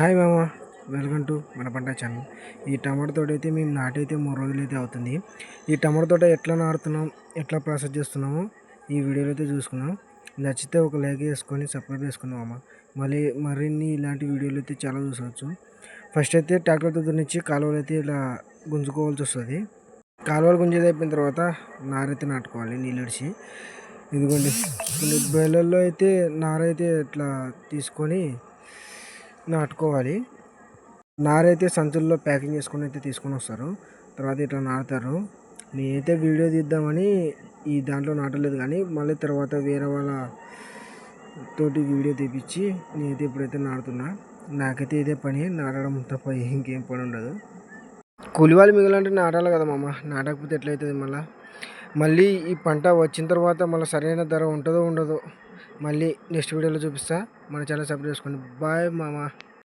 Hi మామ, welcome to మన పంట ఛానల్. ఈ టమాటో తోట అయితే మేము నాటైతే 3 రోజులైతే అవుతుంది. ఈ టమాటో తోట ఎట్లా నాటుతున్నాం, ఎట్లా ప్రాసెస్ చేస్తున్నామో ఈ వీడియోలో అయితే చూసుకున్నాం. నచ్చితే ఒక లైక్ చేసుకొని సబ్స్క్రైబ్ చేసుకున్నాం మామ. మరిన్ని ఇలాంటి వీడియోలు అయితే చాలా చూసవచ్చు. ఫస్ట్ అయితే ట్రాక్టర్తో దున్నిచ్చి కాలువలు అయితే ఇలా గుంజుకోవాల్సి వస్తుంది. కాలువలు గుంజేది అయిపోయిన తర్వాత నారైతే నాటుకోవాలి నీళ్ళడిచి. ఇదిగోండి కొన్ని బేలల్లో అయితే నారైతే ఇట్లా తీసుకొని నాటుకోవాలి. నారైతే సంచుల్లో ప్యాకింగ్ చేసుకొని అయితే తీసుకొని వస్తారు. తర్వాత ఇట్లా నాటుతారు. నేనైతే వీడియో తీద్దామని ఈ దాంట్లో నాటలేదు, కానీ మళ్ళీ తర్వాత వేరే వాళ్ళ తోటి వీడియో తీపిచ్చి నేనైతే ఇప్పుడైతే నాటుతున్నా. నాకైతే ఇదే పని, నాటడం తప్ప ఇంకేం పని ఉండదు. కూలి వాళ్ళు మిగిలినంటే నాటాలి కదా మామ, నాటకపోతే ఎట్లయితుంది మళ్ళీ ఈ పంట వచ్చిన తర్వాత మళ్ళీ సరైన ధర ఉంటుందో ఉండదో మళ్ళీ నెక్స్ట్ వీడియోలో చూపిస్తా. మన ఛానల్ సబ్స్క్రైబ్ చేసుకోండి. బాయ్ మామ.